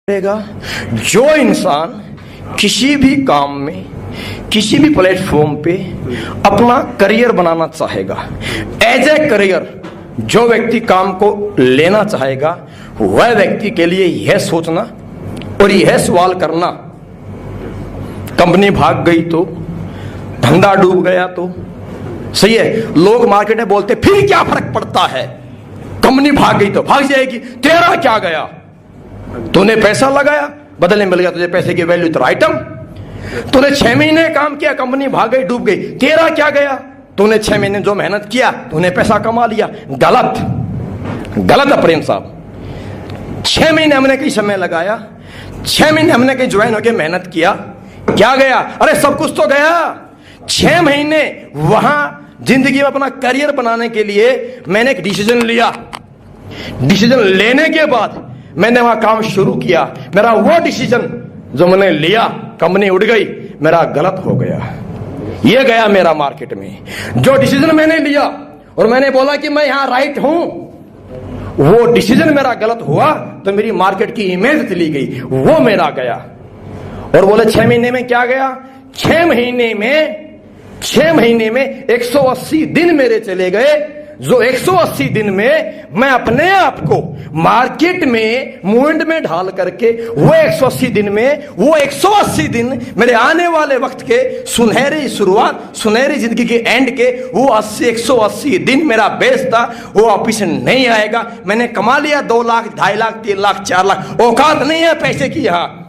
पड़ेगा। जो इंसान किसी भी काम में, किसी भी प्लेटफॉर्म पे अपना करियर बनाना चाहेगा, एज ए करियर जो व्यक्ति काम को लेना चाहेगा, वह व्यक्ति के लिए यह सोचना और यह सवाल करना, कंपनी भाग गई तो, धंधा डूब गया तो, सही है। लोग मार्केट में बोलते फिर क्या फर्क पड़ता है, कंपनी भाग गई तो भाग जाएगी, तेरा क्या गया, तूने पैसा लगाया, बदले मिल गया तुझे पैसे की वैल्यू तो आइटम, तूने 6 महीने काम किया, कंपनी भाग गई डूब गई, तेरा क्या गया, तूने 6 महीने जो मेहनत किया तूने पैसा कमा लिया। गलत, गलत है प्रेम साहब। 6 महीने हमने कहीं समय लगाया, 6 महीने हमने कहीं ज्वाइन होकर मेहनत किया, क्या गया? अरे सब कुछ तो गया। 6 महीने वहां जिंदगी में अपना करियर बनाने के लिए मैंने एक डिसीजन लिया, डिसीजन लेने के बाद मैंने वहां काम शुरू किया। मेरा वो डिसीजन जो मैंने लिया, कंपनी उड़ गई, मेरा गलत हो गया, ये गया मेरा मार्केट में। जो डिसीजन मैंने लिया और मैंने बोला कि मैं यहां राइट हूं, वो डिसीजन मेरा गलत हुआ तो मेरी मार्केट की इमेज चली गई, वो मेरा गया। और बोले 6 महीने में क्या गया? 6 महीने में 180 दिन मेरे चले गए, जो 180 दिन में मैं अपने आप को मार्केट में मूवमेंट में ढाल करके वो 180 दिन में, वो 180 दिन मेरे आने वाले वक्त के सुनहरी शुरुआत, सुनहरी जिंदगी के एंड के, वो 180 दिन मेरा बेस था, वो वापिस नहीं आएगा। मैंने कमा लिया 2 लाख, 2.5 लाख, 3 लाख, 4 लाख, औकात नहीं है पैसे की, यहाँ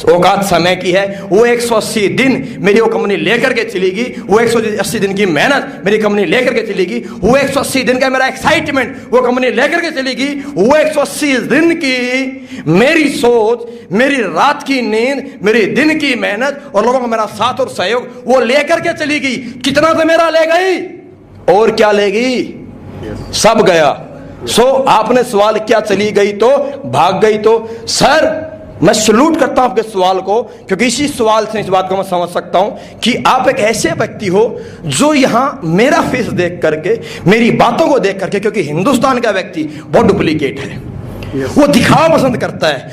औकात समय की है। वो 180 दिन मेरी वो कंपनी लेकर के चलेगी, वो 180 दिन की मेहनत मेरी कंपनी लेकर के चलेगी, वो 180 दिन का मेरा एक्साइटमेंट वो कंपनी लेकर के चलेगी, वो 180 दिन की मेरी सोच, मेरी रात की नींद, मेरी दिन की मेहनत और लोगों का मेरा साथ और सहयोग वो लेकर के चलेगी। कितना तो मेरा ले गई और क्या लेगी? सब गया। सो आपने सवाल क्या, चली गई तो, भाग गई तो? सर मैं सलूट करता हूं आपके सवाल को, क्योंकि इसी सवाल से इस बात को मैं समझ सकता हूं कि आप एक ऐसे व्यक्ति हो जो यहां मेरा फेस देख करके, मेरी बातों को देख करके, क्योंकि हिंदुस्तान का व्यक्ति बहुत डुप्लीकेट है, वो दिखावा पसंद करता है,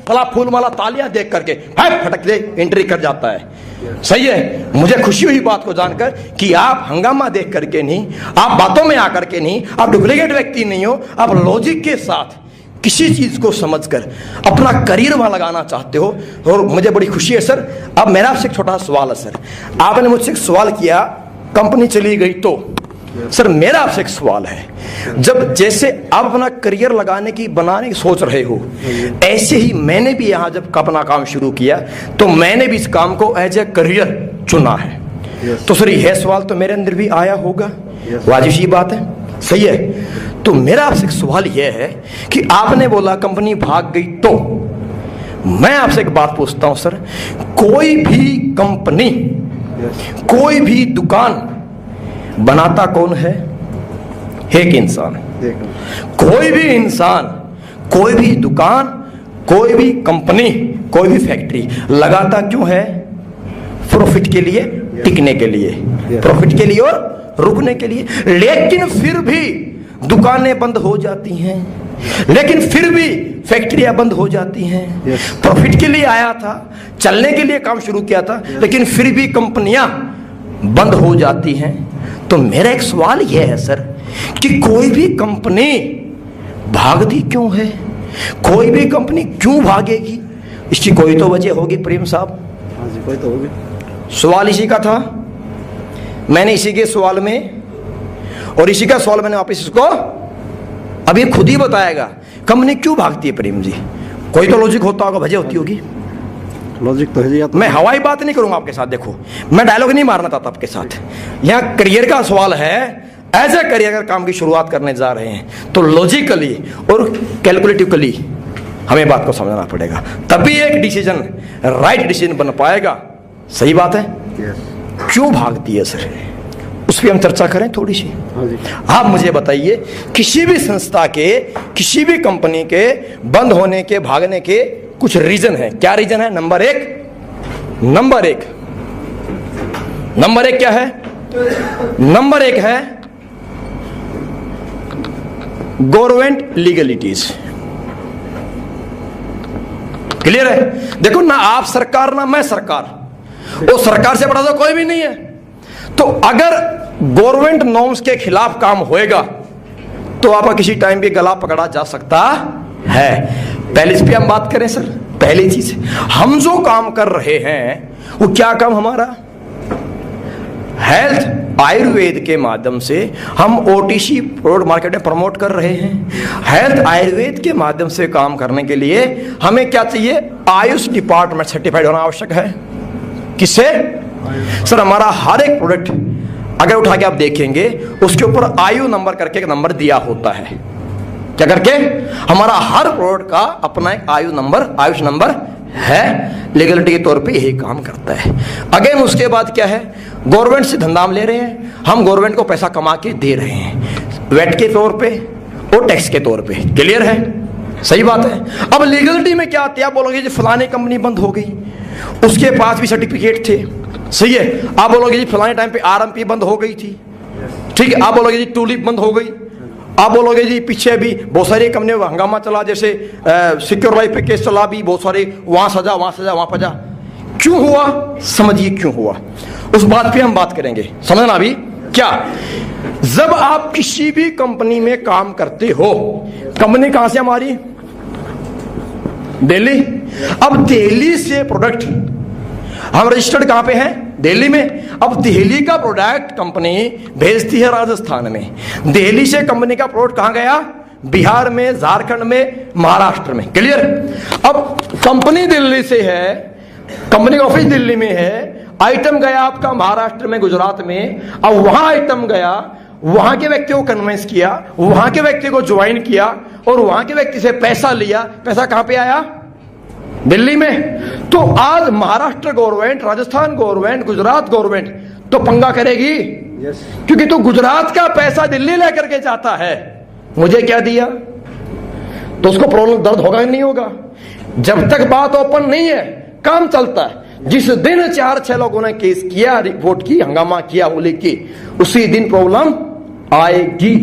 फला फूल माला तालियां देख करके फटक दे एंट्री कर जाता है। सही है, मुझे खुशी हुई बात को जानकर कि आप हंगामा देख करके नहीं, आप बातों में आकर के नहीं, आप डुप्लीकेट व्यक्ति नहीं हो, आप लॉजिक के साथ किसी चीज को समझकर अपना करियर वहां लगाना चाहते हो, और मुझे बड़ी खुशी है सर। अब मेरा आपसे एक छोटा सवाल है सर, आपने मुझसे एक सवाल किया कंपनी चली गई तो, सर मेरा आपसे एक सवाल है, जब जैसे आप अपना करियर लगाने की, बनाने की सोच रहे हो, ऐसे ही मैंने भी यहाँ जब अपना काम शुरू किया तो मैंने भी इस काम को एज ए करियर चुना है। तो सर यह सवाल तो मेरे अंदर भी आया होगा, वाजिब सी बात है, सही है। तो मेरा आपसे एक सवाल यह है कि आपने बोला कंपनी भाग गई तो, मैं आपसे एक बात पूछता हूं सर, कोई भी कंपनी, कोई भी दुकान बनाता कौन है? एक इंसान। कोई भी इंसान, कोई भी दुकान, कोई भी कंपनी, कोई भी फैक्ट्री लगाता क्यों है? प्रॉफिट के लिए, टिकने के लिए, प्रॉफिट के लिए और रुकने के लिए। लेकिन फिर भी दुकानें बंद हो जाती हैं, लेकिन फिर भी फैक्ट्रियां बंद हो जाती हैं। प्रॉफिट के लिए आया था, चलने के लिए काम शुरू किया था, लेकिन फिर भी कंपनियां बंद हो जाती हैं। तो मेरा एक सवाल यह है सर कि कोई भी कंपनी भागती क्यों है? कोई भी कंपनी क्यों भागेगी? इसकी कोई तो वजह होगी प्रेम साहब। हाँ जी, कोई तो होगी। सवाल इसी का था, मैंने इसी के सवाल में, और इसी का सवाल मैंने वापस इसको अभी खुद ही बताएगा, कंपनी क्यों भागती है प्रेम जी? कोई तो लॉजिक होता होगा, वजह होती होगी। लॉजिक तो है जी। मैं हवाई बात नहीं करूंगा आपके साथ, देखो मैं डायलॉग नहीं मारना चाहता आपके साथ, यहाँ करियर का सवाल है। एज ए करियर अगर काम की शुरुआत करने जा रहे हैं तो लॉजिकली और कैलकुलेटिवली हमें बात को समझना पड़ेगा, तभी एक डिसीजन, राइट डिसीजन बन पाएगा। सही बात है। क्यों भागती है सर, उस पर हम चर्चा करें थोड़ी सी। आप मुझे बताइए, किसी भी संस्था के, किसी भी कंपनी के बंद होने के, भागने के कुछ रीजन है। क्या रीजन है? नंबर एक क्या है? नंबर 1 है गवर्नमेंट लीगलिटीज। क्लियर है? देखो ना आप सरकार ना मैं सरकार, वो सरकार से बड़ा तो कोई भी नहीं है। तो अगर गवर्नमेंट नॉर्म्स के खिलाफ काम होएगा तो आपका किसी टाइम भी गला पकड़ा जा सकता है। पहले इस पे हम बात करें सर। पहली चीज, हम जो काम कर रहे हैं वो क्या काम हमारा हेल्थ आयुर्वेद के माध्यम से हम ओटीसी प्रोडक्ट मार्केट में प्रमोट कर रहे हैं। हेल्थ आयुर्वेद के माध्यम से काम करने के लिए हमें क्या चाहिए? आयुष डिपार्टमेंट सर्टिफाइड होना आवश्यक है। किससे? सर हमारा हर एक प्रोडक्ट अगर उठा के आप देखेंगे उसके ऊपर आयु नंबर करके एक नंबर दिया होता है। क्या करके? हमारा हर प्रोडक्ट का अपना एक आयु नंबर, आयुष नंबर है। लीगलिटी के तौर पे यही काम करता है। अगेन उसके बाद क्या है? गवर्नमेंट से धंधा हम ले रहे हैं, हम गवर्नमेंट को पैसा कमा के दे रहे हैं वेट के तौर पे और टैक्स के तौर पे। क्लियर है? सही बात है। अब लीगलिटी में क्या आती है? आप बोलोगे जी फलाने कंपनी बंद हो गई, उसके पास भी सर्टिफिकेट थे, सही है। आप बोलोगे जी फलाने टाइम पे आरएमपी बंद हो गई थी, ठीक है। आप बोलोगे जी टूलिप बंद हो गई। आप बोलोगे जी पीछे भी बहुत सारी कंपनियों का हंगामा चला, जैसे सिक्योर लाइफ पे केस चला भी बहुत सारे, वहां सजा वहां सजा वहां पजा। क्यों हुआ? समझिए क्यों हुआ, उस बात पे हम बात करेंगे। समझना अभी क्या? जब आप किसी भी कंपनी में काम करते हो, कंपनी कहां से हमारी? दिल्ली। अब दिल्ली से प्रोडक्ट हम रजिस्टर्ड कहां पे हैं? दिल्ली में। अब दिल्ली का प्रोडक्ट कंपनी भेजती है राजस्थान में। दिल्ली से कंपनी का प्रोडक्ट कहां गया? बिहार में, झारखंड में, महाराष्ट्र में। क्लियर? अब कंपनी दिल्ली से है, कंपनी का ऑफिस दिल्ली में है, आइटम गया आपका महाराष्ट्र में, गुजरात में। अब वहां आइटम गया, वहां के व्यक्ति को कन्वेंस किया, वहां के व्यक्ति को ज्वाइन किया और वहां के व्यक्ति से पैसा लिया। पैसा कहां पे आया? दिल्ली में। तो आज Maharashtra government, Rajasthan government, Gujarat government तो पंगा करेगी। यस। क्योंकि तो गुजरात का पैसा दिल्ली लेकर के जाता है, मुझे क्या दिया, तो उसको प्रॉब्लम दर्द होगा नहीं होगा? जब तक बात ओपन नहीं है काम चलता है। जिस दिन 4-6 लोगों ने केस किया, रिपोर्ट की, हंगामा किया, वो लिखी, उसी दिन प्रॉब्लम आएगी।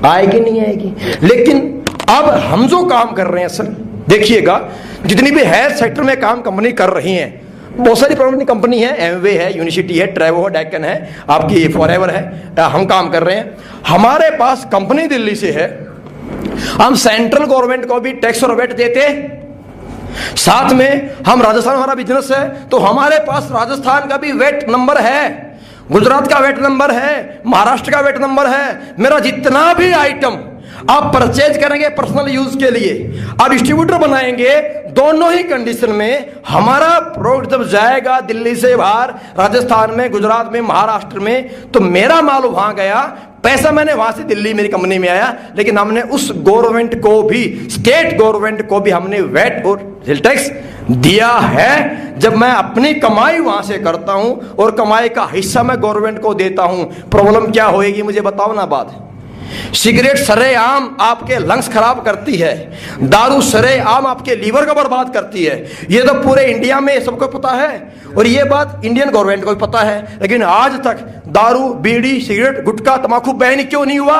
आएगी नहीं आएगी? लेकिन अब हम जो काम कर रहे हैं सर, देखिएगा जितनी भी हेल्थ सेक्टर में काम कंपनी कर रही हैं, बहुत सारी प्रॉब्लम कंपनी है, एमवे है, यूनिवर्सिटी है, ट्रेवो है, डेक्कन है, आपकी फॉरएवर है, हम काम कर रहे हैं। हमारे पास कंपनी दिल्ली से है, हम सेंट्रल गवर्नमेंट को भी टैक्स और वेट देते, साथ में हम राजस्थान, हमारा बिजनेस है तो हमारे पास राजस्थान का भी वेट नंबर है, गुजरात का वेट नंबर है, महाराष्ट्र का वेट नंबर है। मेरा जितना भी आइटम आप परचेज करेंगे पर्सनल यूज के लिए, आप डिस्ट्रीब्यूटर बनाएंगे, दोनों ही कंडीशन में हमारा प्रोडक्ट जब जाएगा दिल्ली से बाहर, राजस्थान में, गुजरात में, महाराष्ट्र में, तो मेरा माल वहां गया, पैसा मैंने वहां से दिल्ली मेरी कंपनी में आया, लेकिन हमने उस गवर्नमेंट को भी, स्टेट गवर्नमेंट को भी हमने वेट और सेल टैक्स दिया है। जब मैं अपनी कमाई वहां से करता हूं और कमाई का हिस्सा मैं गवर्नमेंट को देता हूं, प्रॉब्लम क्या होएगी मुझे बताओ ना बात। सिगरेट सरेआम आपके लंग्स खराब करती है, दारू सरेआम आपके लीवर को बर्बाद करती है, ये तो पूरे इंडिया में सबको पता है और ये बात इंडियन गवर्नमेंट को भी पता है। लेकिन आज तक दारू, बीड़ी, सिगरेट, गुटखा, तंबाकू बैन क्यों नहीं हुआ?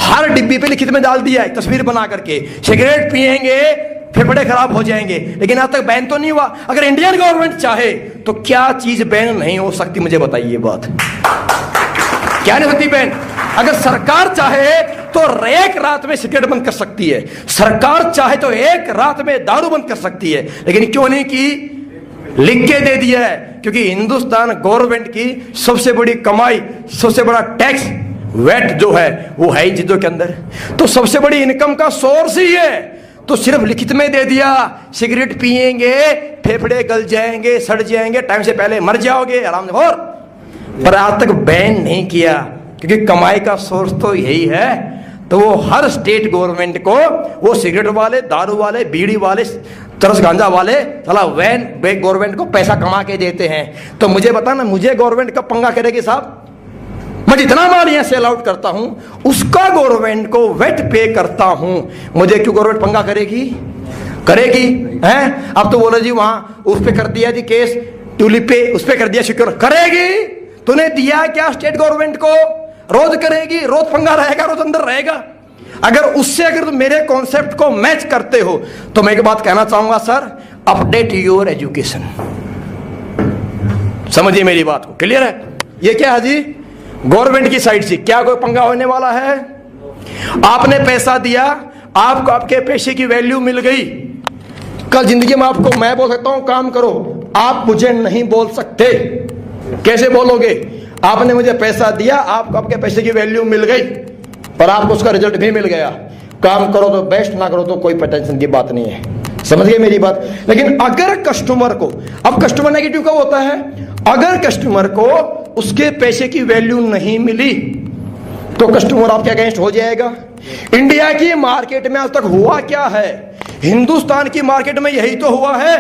हर डिब्बी पे लिखित में डाल दिया है, तस्वीर बना करके, सिगरेट पिएंगे फेफड़े खराब हो जाएंगे, लेकिन आज तक बैन तो नहीं हुआ। अगर इंडियन गवर्नमेंट चाहे तो क्या चीज बैन नहीं हो सकती, मुझे बताइए बात। क्या नहीं सकती बैन? अगर सरकार चाहे तो एक रात में सिगरेट बंद कर सकती है, सरकार चाहे तो एक रात में दारू बंद कर सकती है, लेकिन क्यों नहीं की? लिख के दे दिया है। क्योंकि हिंदुस्तान गवर्नमेंट की सबसे बड़ी कमाई, सबसे बड़ा टैक्स वेट जो है वो है इन चीजों के अंदर, तो सबसे बड़ी इनकम का सोर्स ही है। तो सिर्फ लिखित में दे दिया, सिगरेट पिएंगे फेफड़े गल जाएंगे, सड़ जाएंगे, टाइम से पहले मर जाओगे आराम से, और पर आज तक बैन नहीं किया, क्योंकि कमाई का सोर्स तो यही है। तो वो हर स्टेट गवर्नमेंट को, वो सिगरेट वाले, दारू वाले, बीड़ी वाले, चरस गांजा वाले, चला वैन गवर्नमेंट को पैसा कमा के देते हैं। तो मुझे बताना, मुझे गवर्नमेंट कब पंगा करेगी साहब? मैं जितना माल यहाँ सेल आउट करता हूं उसका गवर्नमेंट को वेट पे करता हूं, मुझे क्यों गवर्नमेंट पंगा करेगी? करेगी हैं? अब तो बोलो जी वहां उस पे कर दिया जी केस, ट्यूलिप पे उस पे कर दिया सिक्योर, करेगी? तूने दिया क्या स्टेट गवर्नमेंट को? रोज करेगी, रोज पंगा रहेगा, रोज अंदर रहेगा। अगर उससे अगर तुम मेरे कॉन्सेप्ट को मैच करते हो तो मैं एक बात कहना चाहूंगा सर, अपडेट योर एजुकेशन। समझिए मेरी बात को, क्लियर है? ये क्या है जी, गवर्नमेंट की साइड से क्या कोई पंगा होने वाला है? आपने पैसा दिया, आपको आपके पैसे की वैल्यू मिल गई। कल जिंदगी में आपको मैं बोल सकता हूं काम करो, आप मुझे नहीं बोल सकते। कैसे बोलोगे? आपने मुझे पैसा दिया, आपको आपके पैसे की वैल्यू मिल गई, पर आपको उसका रिजल्ट भी मिल गया। काम करो तो बेस्ट, ना करो तो कोई टेंशन की बात नहीं है। समझ गए मेरी बात? लेकिन अगर कस्टमर को, अब कस्टमर नेगेटिव कब होता है? अगर कस्टमर को उसके पैसे की वैल्यू नहीं मिली तो कस्टमर आपके अगेंस्ट हो जाएगा। इंडिया की मार्केट में आज तक हुआ क्या है? हिंदुस्तान की मार्केट में यही तो हुआ है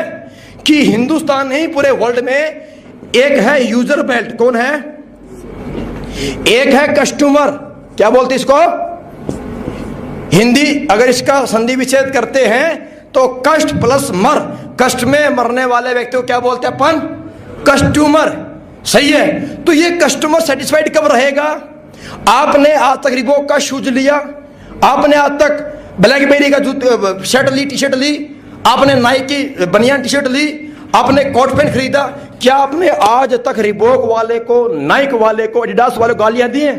कि हिंदुस्तान नहीं पूरे वर्ल्ड में एक है यूजर बेल्ट। कौन है? एक है कस्टमर, क्या बोलते इसको हिंदी, अगर इसका संधि विच्छेद करते हैं तो कष्ट प्लस मर, कष्ट में मरने वाले व्यक्ति को क्या बोलते हैं अपन? कस्टमर। सही है? तो ये कस्टमर सेटिस्फाइड कब रहेगा? आपने आज तक रिबॉक का शूज लिया, आपने आज तक ब्लैकबेरी का शर्ट ली, टी शर्ट ली, आपने नाइक की बनियान टी शर्ट ली, आपने कोट पैंट खरीदा, क्या आपने आज तक रिबॉक वाले को, नाइक वाले को, एडिडास वाले को गालियां दी हैं?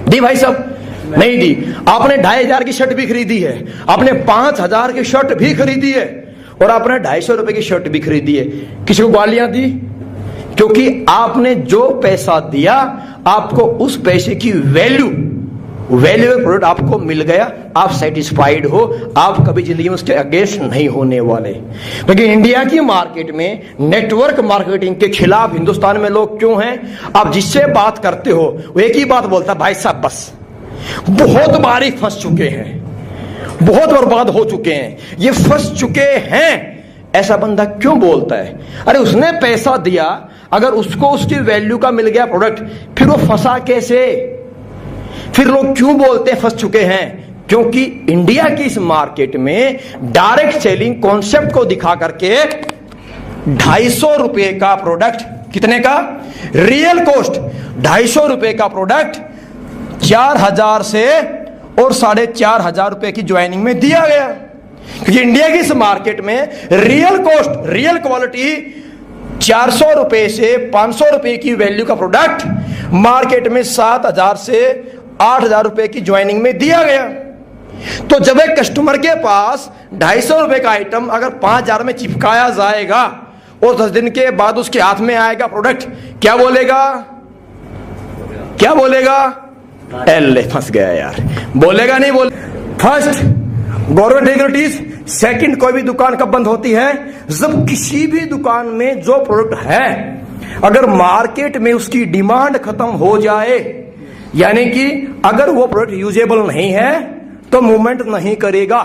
दी भाई साहब? नहीं दी। आपने 2500 की शर्ट भी खरीदी है, आपने 5000 की शर्ट भी खरीदी है, और आपने 250 रुपए की शर्ट भी खरीदी है। किसी को गालियां दी? क्योंकि आपने जो पैसा दिया, आपको उस पैसे की वैल्यूएबल प्रोडक्ट आपको मिल गया, आप सेटिस्फाइड हो, आप कभी जिंदगी में उसके अगेंस्ट नहीं होने वाले। लेकिन इंडिया की मार्केट में नेटवर्क मार्केटिंग के खिलाफ हिंदुस्तान में लोग क्यों हैं? आप जिससे बात करते हो वो एक ही बात बोलता है, भाई साहब बस बहुत बारी फंस चुके हैं, बहुत बर्बाद हो चुके हैं, ये फंस चुके हैं। ऐसा बंदा क्यों बोलता है? अरे उसने पैसा दिया, अगर उसको उसकी वैल्यू का मिल गया प्रोडक्ट, फिर वो फंसा कैसे? फिर लोग क्यों बोलते हैं फंस चुके हैं? क्योंकि इंडिया की इस मार्केट में डायरेक्ट सेलिंग कॉन्सेप्ट को दिखा करके 250 रुपए का प्रोडक्ट, कितने का? रियल कॉस्ट 250 रुपए का प्रोडक्ट 4000 से और 4500 रुपए की ज्वाइनिंग में दिया गया। क्योंकि इंडिया की इस मार्केट में रियल कॉस्ट, रियल क्वालिटी 400 रुपए से 500 रुपए की वैल्यू का प्रोडक्ट मार्केट में 7000 से 8000 रुपए की ज्वाइनिंग में दिया गया। तो जब एक कस्टमर के पास 250 रुपए का आइटम अगर 5000 में चिपकाया जाएगा और 10 दिन के बाद उसके हाथ में आएगा प्रोडक्ट, क्या बोलेगा? क्या बोलेगा? एल फंस गया यार, बोलेगा नहीं? बोले फर्स्ट गवर्नमेंट रेगुलेटरीज, सेकंड कोई भी दुकान कब बंद होती है? जब किसी भी दुकान में जो प्रोडक्ट है अगर मार्केट में उसकी डिमांड खत्म हो जाए, यानी कि अगर वो प्रोडक्ट यूजेबल नहीं है तो मूवमेंट नहीं करेगा।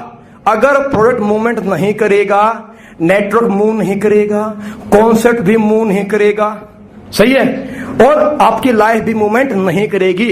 अगर प्रोडक्ट मूवमेंट नहीं करेगा, नेटवर्क मूव नहीं करेगा, कॉन्सेप्ट भी मूव नहीं करेगा, सही है, और आपकी लाइफ भी मूवमेंट नहीं करेगी।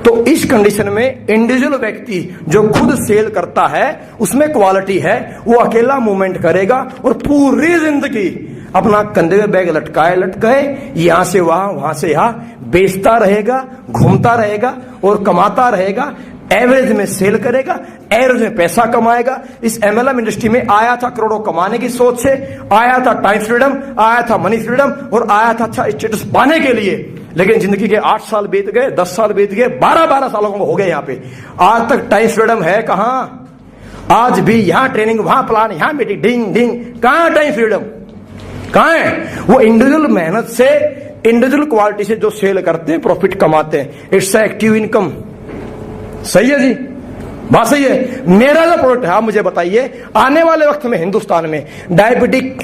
तो इस कंडीशन में इंडिविजुअल व्यक्ति जो खुद सेल करता है उसमें क्वालिटी है, वो अकेला मूवमेंट करेगा और पूरी जिंदगी अपना कंधे में बैग लटकाए यहां से वहां से यहां बेचता रहेगा, घूमता रहेगा और कमाता रहेगा। एवरेज में सेल करेगा, एवरेज में पैसा कमाएगा। इस एमएलएम इंडस्ट्री में आया था करोड़ों कमाने की सोच से, आया था टाइम फ्रीडम, आया था मनी फ्रीडम और आया था अच्छा स्टेटस पाने के लिए। लेकिन जिंदगी के 8 साल बीत गए, 10 साल बीत गए, 12 सालों को हो गए यहाँ पे, आज तक टाइम फ्रीडम है कहां? आज भी यहाँ ट्रेनिंग, वहां प्लान, यहाँ मीटिंग, डिंग डिंग, कहां टाइम फ्रीडम? कहां है? वो इंडिविजुअल मेहनत से, इंडिविजुअल क्वालिटी से जो सेल करते हैं, प्रॉफिट कमाते हैं, इट्स एक्टिव इनकम। सही है जी, बात सही है। मेरा जो प्रोडक्ट है, आप मुझे बताइए आने वाले वक्त में हिंदुस्तान में डायबिटिक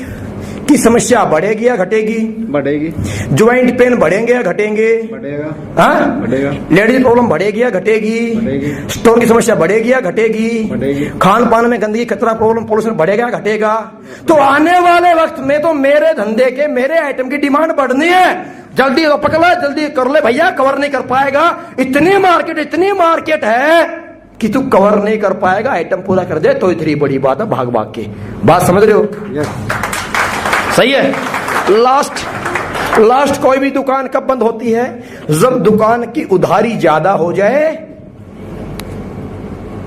की समस्या बढ़ेगी या घटेगी? बढ़ेगी। ज्वाइंट पेन बढ़ेंगे या घटेंगे? बढ़ेगा। हाँ बढ़ेगा। लेडीज प्रॉब्लम बढ़ेगी या घटेगी? बढ़ेगी। स्टोन की समस्या बढ़ेगी या घटेगी? बढ़ेगी। खान पान में गंदगी, कचरा, प्रॉब्लम, पोल्यूशन बढ़ेगा या घटेगा? तो आने वाले वक्त में तो मेरे धंधे के, मेरे आइटम की डिमांड बढ़नी है। जल्दी पकड़, जल्दी कर ले भैया, कवर नहीं कर पाएगा। इतनी मार्केट है कि तू कवर नहीं कर पाएगा, आइटम पूरा कर दे तो इतनी बड़ी बात है, भाग भाग के। बात समझ रहे हो? सही है। लास्ट कोई भी दुकान कब बंद होती है? जब दुकान की उधारी ज्यादा हो जाए,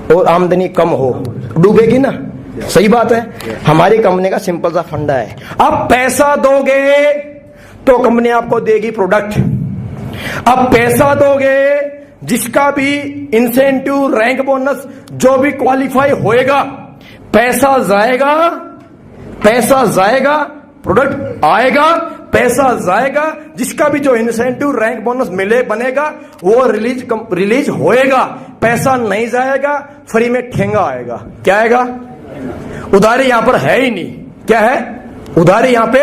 और आमदनी कम हो, डूबेगी ना। सही बात है। हमारी कंपनी का सिंपल सा फंडा है, आप पैसा दोगे तो कंपनी आपको देगी प्रोडक्ट। अब पैसा दोगे, जिसका भी इंसेंटिव, रैंक, बोनस जो भी क्वालिफाई होएगा, पैसा जाएगा, पैसा जाएगा, प्रोडक्ट आएगा, पैसा जाएगा, जिसका भी जो इंसेंटिव, रैंक, बोनस मिले बनेगा वो रिलीज होएगा। पैसा नहीं जाएगा, फ्री में ठेंगा आएगा। क्या आएगा? उधारी यहां पर है ही नहीं। क्या है? उधारी यहां पे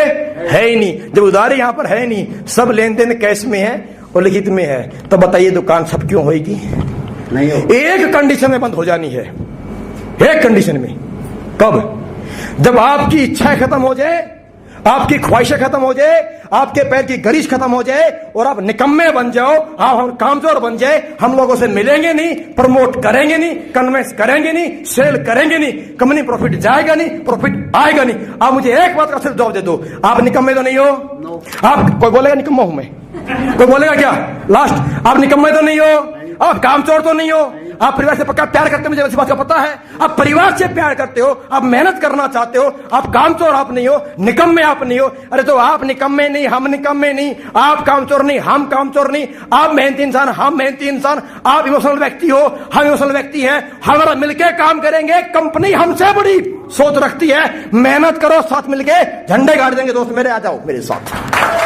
है ही नहीं। जब उधारी यहां पर है नहीं, सब लेन देन कैश में है और लिखित में है, तो बताइए दुकान सब क्यों होगी? नहीं हो। एक कंडीशन में बंद हो जानी है, एक कंडीशन में। कब? जब आपकी इच्छाएं खत्म हो जाए, आपकी ख्वाहिशें खत्म हो जाए, आपके पैर की गरिश खत्म हो जाए और आप निकम्मे बन जाओ, आप हम कामचोर बन जाए, हम लोगों से मिलेंगे नहीं, प्रमोट करेंगे नहीं, कन्वेंस करेंगे नहीं, सेल करेंगे नहीं, कंपनी प्रॉफिट जाएगा नहीं, प्रॉफिट आएगा नहीं। आप मुझे एक बात का सिर्फ जवाब दे दो, आप निकम्मे तो नहीं हो? आप कोई बोलेगा निकम्मा हूं मैं? कोई बोलेगा क्या? लास्ट, आप निकम्मे तो नहीं हो, आप कामचोर तो नहीं हो, आप परिवार से पक्का प्यार करते हो, मुझे इस बात का पता है। आप परिवार से प्यार करते हो, आप मेहनत करना चाहते हो, आप कामचोर आप नहीं हो, निकम्मे आप नहीं हो। अरे तो आप निकम्मे नहीं, हम निकम्मे नहीं, आप कामचोर नहीं, हम कामचोर नहीं, आप मेहनती इंसान, हम मेहनती इंसान, आप इमोशनल व्यक्ति हो, हम इमोशनल व्यक्ति हैं। हमारा मिलके काम करेंगे, कंपनी हमसे बड़ी सोच रखती है, मेहनत करो, साथ मिलके झंडे गाड़ देंगे। दोस्त मेरे, आ जाओ मेरे साथ।